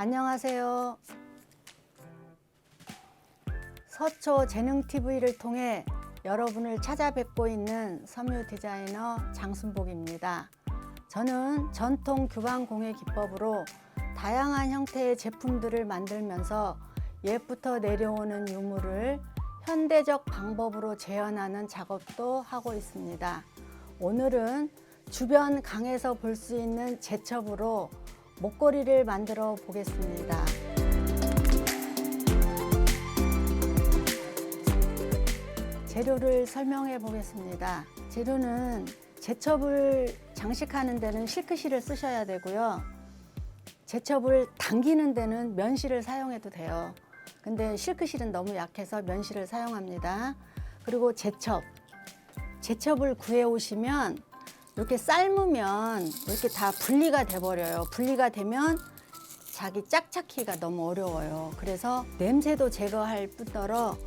안녕하세요. 서초 재능TV를 통해 여러분을 찾아뵙고 있는 섬유 디자이너 장순복입니다. 저는 전통 규방 공예 기법으로 다양한 형태의 제품들을 만들면서 옛부터 내려오는 유물을 현대적 방법으로 재현하는 작업도 하고 있습니다. 오늘은 주변 강에서 볼 수 있는 제첩으로 목걸이를 만들어 보겠습니다. 재료를 설명해 보겠습니다. 재료는 제첩을 장식하는 데는 실크실을 쓰셔야 되고요. 제첩을 당기는 데는 면실을 사용해도 돼요. 근데 실크실은 너무 약해서 면실을 사용합니다. 그리고 제첩을 구해 오시면 이렇게 삶으면 이렇게 다 분리가 돼 버려요. 분리가 되면 자기 짝찾기가 너무 어려워요. 그래서 냄새도 제거할 뿐더러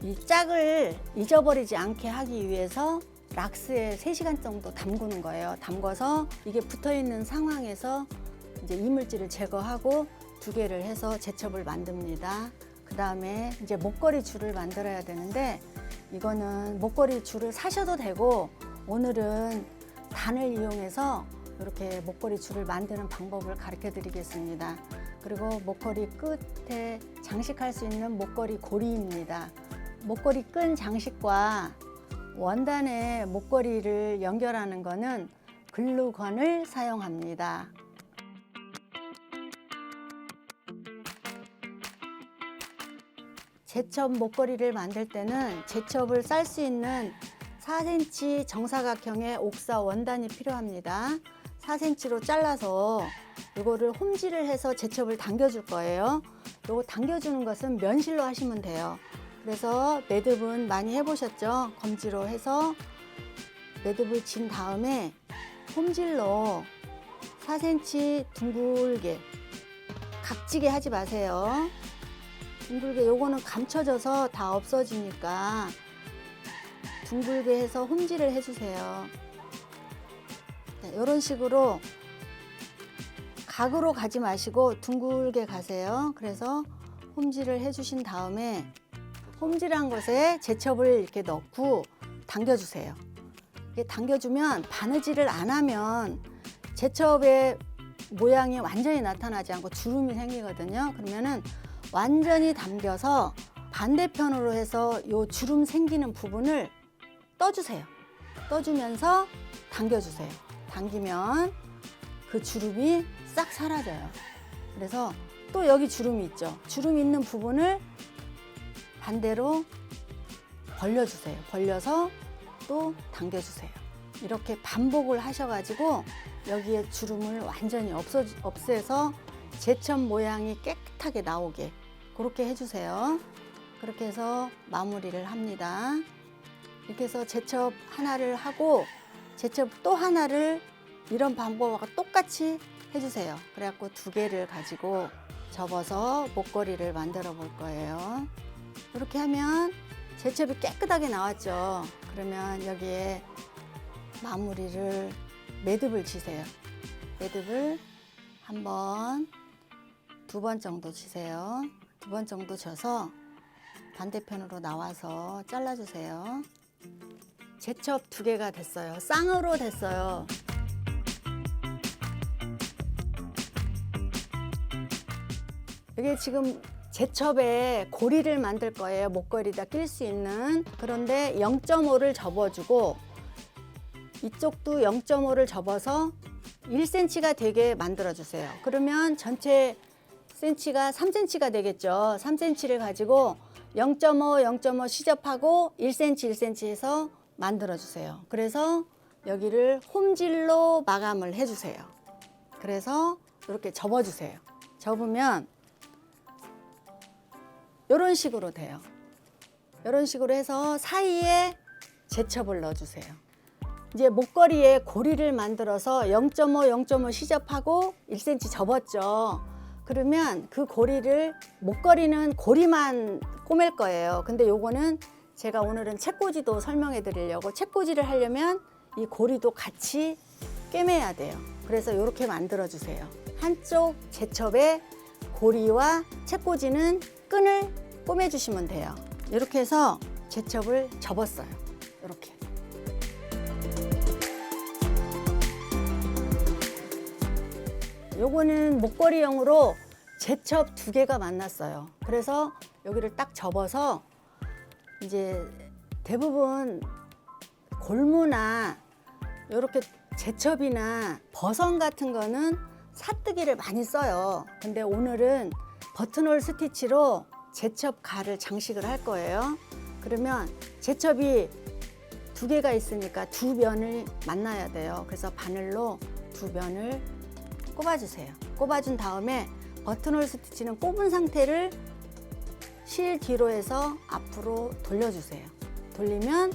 이 짝을 잊어버리지 않게 하기 위해서 락스에 3시간 정도 담그는 거예요. 담궈서 이게 붙어 있는 상황에서 이제 이물질을 제거하고 2개를 해서 제첩을 만듭니다. 그 다음에 이제 목걸이 줄을 만들어야 되는데 이거는 목걸이 줄을 사셔도 되고 오늘은 단을 이용해서 이렇게 목걸이 줄을 만드는 방법을 가르쳐 드리겠습니다. 그리고 목걸이 끝에 장식할 수 있는 목걸이 고리입니다. 목걸이 끈 장식과 원단의 목걸이를 연결하는 것은 글루건을 사용합니다. 제첩 목걸이를 만들 때는 제첩을 쌀 수 있는 4cm 정사각형의 옥사 원단이 필요합니다. 4cm로 잘라서 이거를 홈질을 해서 제첩을 당겨줄 거예요. 이거 당겨주는 것은 면실로 하시면 돼요. 그래서 매듭은 많이 해보셨죠? 검지로 해서 매듭을 진 다음에 홈질로 4cm 둥글게, 각지게 하지 마세요. 둥글게, 요거는 감춰져서 다 없어지니까 둥글게 해서 홈질을 해주세요. 이런 식으로 각으로 가지 마시고 둥글게 가세요. 그래서 홈질을 해주신 다음에 홈질한 것에 제첩을 이렇게 넣고 당겨주세요. 이게 당겨주면 바느질을 안 하면 제첩의 모양이 완전히 나타나지 않고 주름이 생기거든요. 그러면은 완전히 당겨서 반대편으로 해서 요 주름 생기는 부분을 떠주세요. 떠주면서 당겨주세요. 당기면 그 주름이 싹 사라져요. 그래서 또 여기 주름이 있죠. 주름 있는 부분을 반대로 벌려주세요. 벌려서 또 당겨주세요. 이렇게 반복을 하셔가지고 여기에 주름을 완전히 없애서 제첩 모양이 깨끗하게 나오게 그렇게 해주세요. 그렇게 해서 마무리를 합니다. 이렇게 해서 제첩 하나를 하고 제첩 또 하나를 이런 방법과 똑같이 해주세요. 그래갖고 2개를 가지고 접어서 목걸이를 만들어 볼 거예요. 이렇게 하면 제첩이 깨끗하게 나왔죠. 그러면 여기에 마무리를 매듭을 지세요. 매듭을 1번, 2번 정도 지세요. 2번 정도 져서 반대편으로 나와서 잘라주세요. 제첩 2개가 됐어요. 쌍으로 됐어요. 이게 지금 제첩에 고리를 만들 거예요. 목걸이에다 낄 수 있는. 그런데 0.5를 접어주고 이쪽도 0.5를 접어서 1cm가 되게 만들어주세요. 그러면 전체 cm가 3cm가 되겠죠. 3cm를 가지고 0.5, 0.5 시접하고 1cm, 1cm 해서 만들어주세요. 그래서 여기를 홈질로 마감을 해주세요. 그래서 이렇게 접어주세요. 접으면 이런 식으로 돼요. 이런 식으로 해서 사이에 제첩을 넣어주세요. 이제 목걸이에 고리를 만들어서 0.5, 0.5 시접하고 1cm 접었죠. 그러면 그 고리를, 목걸이는 고리만 꼬맬 거예요. 근데 요거는 제가 오늘은 책꽂이도 설명해 드리려고, 책꽂이를 하려면 이 고리도 같이 꿰매야 돼요. 그래서 이렇게 만들어 주세요. 한쪽 제첩의 고리와 채꽂이는 끈을 꼬매주시면 돼요. 이렇게 해서 제첩을 접었어요. 이렇게. 요거는 목걸이용으로 제첩 2개가 만났어요. 그래서 여기를 딱 접어서 이제 대부분 골무나 이렇게 제첩이나 버선 같은 거는 사뜨기를 많이 써요. 근데 오늘은 버튼홀 스티치로 제첩 가를 장식을 할 거예요. 그러면 제첩이 2개가 있으니까 2면을 만나야 돼요. 그래서 바늘로 2면을 꼽아주세요. 꼽아준 다음에 버튼홀 스티치는 꼽은 상태를 실 뒤로 해서 앞으로 돌려주세요. 돌리면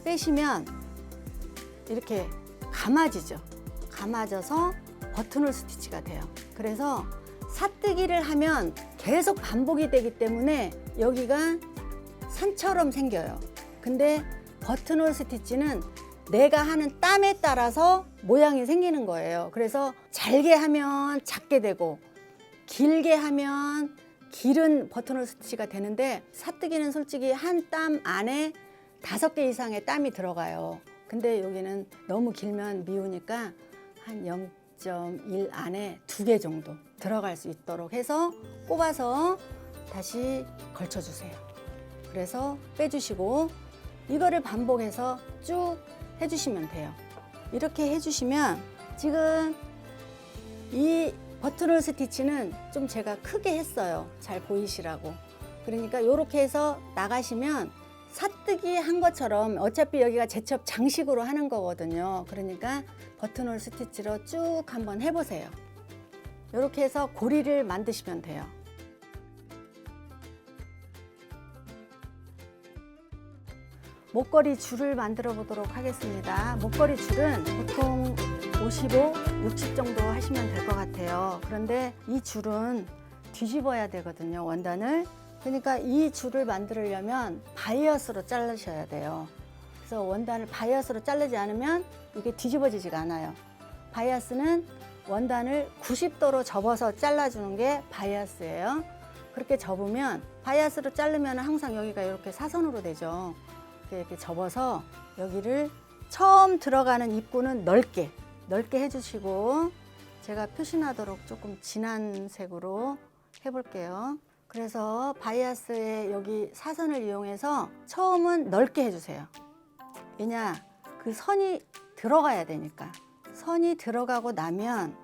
빼시면 이렇게 감아지죠. 감아져서 버튼홀 스티치가 돼요. 그래서 사뜨기를 하면 계속 반복이 되기 때문에 여기가 산처럼 생겨요. 근데 버튼홀 스티치는 내가 하는 땀에 따라서 모양이 생기는 거예요. 그래서 잘게 하면 작게 되고 길게 하면 길은 버튼홀 스티치가 되는데 사뜨기는 솔직히 한 땀 안에 5개 이상의 땀이 들어가요. 근데 여기는 너무 길면 미우니까 한 0.1 안에 2개 정도 들어갈 수 있도록 해서 꼽아서 다시 걸쳐주세요. 그래서 빼주시고 이거를 반복해서 쭉 해주시면 돼요. 이렇게 해주시면 지금 이 버튼홀 스티치는 좀 제가 크게 했어요. 잘 보이시라고. 그러니까 이렇게 해서 나가시면 사뜨기 한 것처럼 어차피 여기가 제첩 장식으로 하는 거거든요. 그러니까 버튼홀 스티치로 쭉 한번 해보세요. 이렇게 해서 고리를 만드시면 돼요. 목걸이 줄을 만들어 보도록 하겠습니다. 목걸이 줄은 보통 55, 60 정도 하시면 될 것 같아요. 그런데 이 줄은 뒤집어야 되거든요, 원단을. 그러니까 이 줄을 만들려면 바이어스로 자르셔야 돼요. 그래서 원단을 바이어스로 자르지 않으면 이게 뒤집어지지가 않아요. 바이어스는 원단을 90도로 접어서 잘라주는 게 바이어스예요. 그렇게 접으면 바이어스로 자르면 항상 여기가 이렇게 사선으로 되죠. 이렇게 접어서 여기를 처음 들어가는 입구는 넓게 해주시고 제가 표시나도록 조금 진한 색으로 해볼게요. 그래서 바이어스에 여기 사선을 이용해서 처음은 넓게 해주세요. 왜냐? 그 선이 들어가야 되니까. 선이 들어가고 나면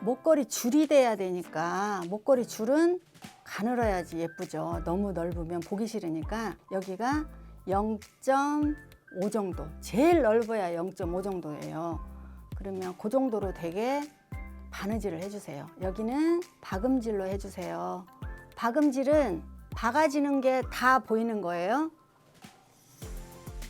목걸이 줄이 돼야 되니까 목걸이 줄은 가늘어야지 예쁘죠. 너무 넓으면 보기 싫으니까 여기가 0.5 정도, 제일 넓어야 0.5 정도예요. 그러면 그 정도로 되게 바느질을 해주세요. 여기는 박음질로 해주세요. 박음질은 박아지는 게 다 보이는 거예요.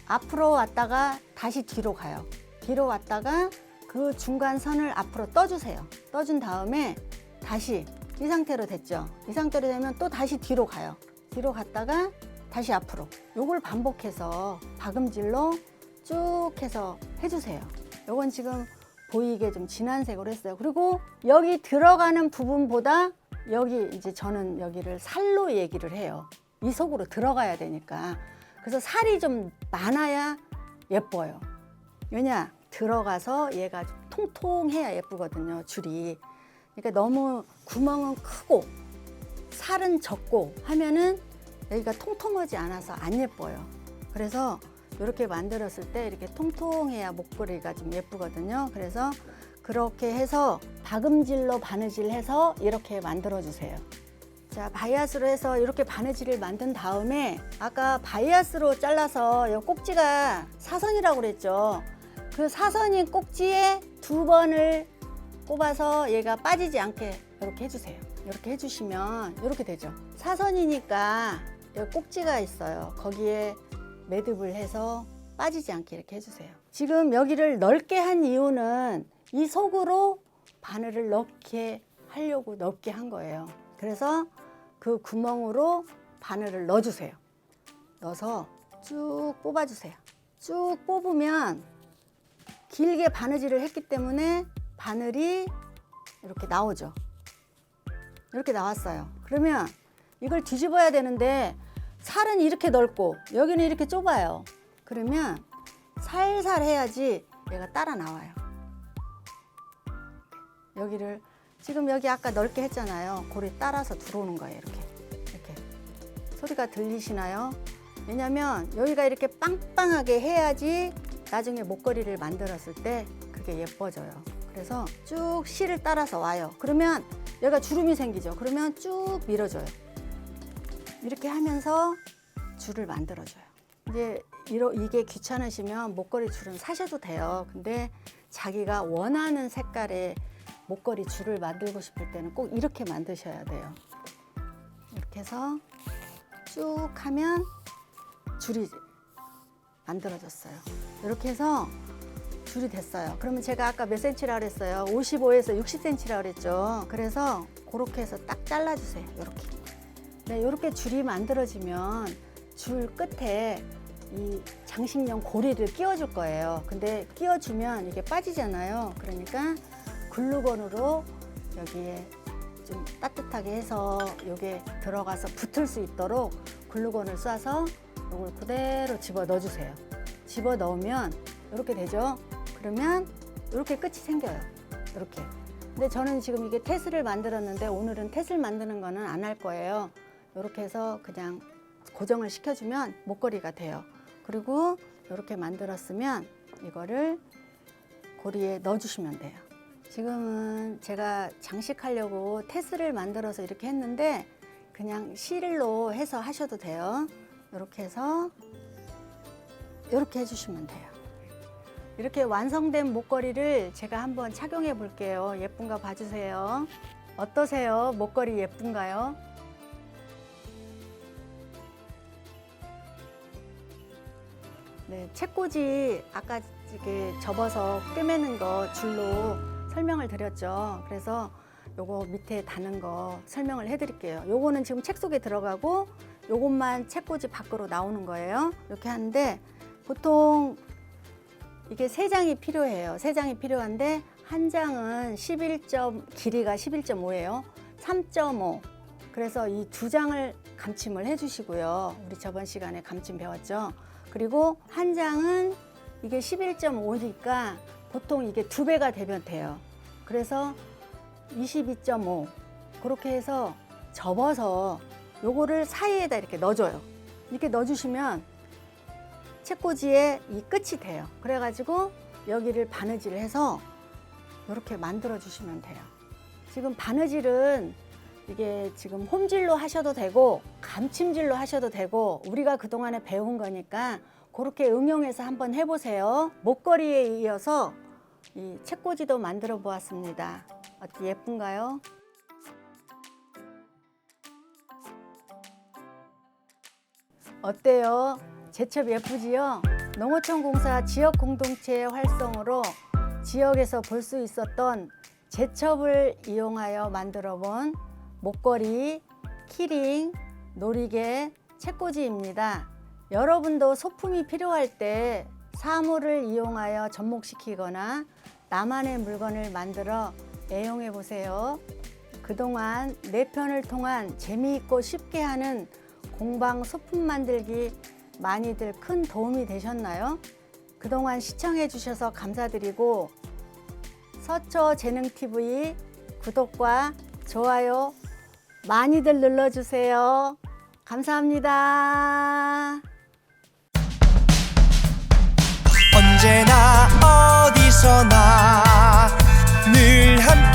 앞으로 왔다가 다시 뒤로 가요. 뒤로 왔다가 그 중간 선을 앞으로 떠주세요. 떠준 다음에 다시 이 상태로 됐죠. 이 상태로 되면 또 다시 뒤로 가요. 뒤로 갔다가 다시 앞으로. 요걸 반복해서 박음질로 쭉 해서 해주세요. 요건 지금 보이게 좀 진한 색으로 했어요. 그리고 여기 들어가는 부분보다 여기 이제 저는 여기를 살로 얘기를 해요. 이 속으로 들어가야 되니까. 그래서 살이 좀 많아야 예뻐요. 왜냐? 들어가서 얘가 좀 통통해야 예쁘거든요, 줄이. 그러니까 너무 구멍은 크고 살은 적고 하면은 여기가 통통하지 않아서 안 예뻐요. 그래서 이렇게 만들었을 때 이렇게 통통해야 목걸이가 좀 예쁘거든요. 그래서 그렇게 해서 박음질로 바느질해서 이렇게 만들어 주세요. 자, 바이아스로 해서 이렇게 바느질을 만든 다음에 아까 바이아스로 잘라서 이 꼭지가 사선이라고 그랬죠. 그 사선인 꼭지에 2번을 꼽아서 얘가 빠지지 않게 이렇게 해주세요. 이렇게 해주시면 이렇게 되죠. 사선이니까 여기 꼭지가 있어요. 거기에 매듭을 해서 빠지지 않게 이렇게 해주세요. 지금 여기를 넓게 한 이유는 이 속으로 바늘을 넣게 하려고 넓게 한 거예요. 그래서 그 구멍으로 바늘을 넣어주세요. 넣어서 쭉 뽑아주세요. 쭉 뽑으면 길게 바느질을 했기 때문에 바늘이 이렇게 나오죠. 이렇게 나왔어요. 그러면 이걸 뒤집어야 되는데 살은 이렇게 넓고 여기는 이렇게 좁아요. 그러면 살살 해야지 얘가 따라 나와요. 여기를 지금 여기 아까 넓게 했잖아요. 고리 따라서 들어오는 거예요. 이렇게 소리가 들리시나요? 왜냐면 여기가 이렇게 빵빵하게 해야지 나중에 목걸이를 만들었을 때 그게 예뻐져요. 그래서 쭉 실을 따라서 와요. 그러면 여기가 주름이 생기죠. 그러면 쭉 밀어줘요. 이렇게 하면서 줄을 만들어줘요. 이제 이게 귀찮으시면 목걸이 줄은 사셔도 돼요. 근데 자기가 원하는 색깔의 목걸이 줄을 만들고 싶을 때는 꼭 이렇게 만드셔야 돼요. 이렇게 해서 쭉 하면 줄이 만들어졌어요. 이렇게 해서 줄이 됐어요. 그러면 제가 아까 몇 cm라 그랬어요? 55에서 60cm라 그랬죠. 그래서 그렇게 해서 딱 잘라주세요. 이렇게. 네, 이렇게 줄이 만들어지면 줄 끝에 이 장식용 고리를 끼워줄 거예요. 근데 끼워주면 이게 빠지잖아요. 그러니까 글루건으로 여기에 좀 따뜻하게 해서 이게 들어가서 붙을 수 있도록 글루건을 쏴서 이걸 그대로 집어 넣어주세요. 집어 넣으면 이렇게 되죠. 그러면 이렇게 끝이 생겨요. 이렇게. 근데 저는 지금 이게 테슬을 만들었는데 오늘은 테슬 만드는 거는 안 할 거예요. 이렇게 해서 그냥 고정을 시켜주면 목걸이가 돼요. 그리고 이렇게 만들었으면 이거를 고리에 넣어주시면 돼요. 지금은 제가 장식하려고 테슬을 만들어서 이렇게 했는데 그냥 실로 해서 하셔도 돼요. 이렇게 해서 이렇게 해주시면 돼요. 이렇게 완성된 목걸이를 제가 한번 착용해 볼게요. 예쁜가 봐주세요. 어떠세요? 목걸이 예쁜가요? 네, 책꽂이 아까 이렇게 접어서 꿰매는 거 줄로 설명을 드렸죠. 그래서 요거 밑에 다는 거 설명을 해드릴게요. 요거는 지금 책 속에 들어가고 요것만 책꽂이 밖으로 나오는 거예요. 이렇게 하는데 보통 이게 3장이 필요해요. 3장이 필요한데 한 장은 길이가 11.5예요. 3.5. 그래서 이 2장을 감침을 해주시고요. 우리 저번 시간에 감침 배웠죠. 그리고 한 장은 이게 11.5니까 보통 이게 2배가 되면 돼요. 그래서 22.5 그렇게 해서 접어서 요거를 사이에다 이렇게 넣어줘요. 이렇게 넣어주시면 책꽂이에 이 끝이 돼요. 그래가지고 여기를 바느질을 해서 이렇게 만들어 주시면 돼요. 지금 바느질은 이게 지금 홈질로 하셔도 되고 감침질로 하셔도 되고 우리가 그동안에 배운 거니까 그렇게 응용해서 한번 해보세요. 목걸이에 이어서 이 책꽂이도 만들어 보았습니다. 어때 예쁜가요? 어때요? 제첩 예쁘지요? 농어촌공사 지역 공동체 활성으로 지역에서 볼 수 있었던 제첩을 이용하여 만들어 본 목걸이, 키링, 놀이개, 책꽂이입니다. 여러분도 소품이 필요할 때 사물을 이용하여 접목시키거나 나만의 물건을 만들어 애용해 보세요. 그동안 내 편을 통한 재미있고 쉽게 하는 공방 소품 만들기 많이들 큰 도움이 되셨나요? 그동안 시청해 주셔서 감사드리고 서초재능TV 구독과 좋아요 많이들 눌러주세요. 감사합니다. 언제나 어디서나 늘 함께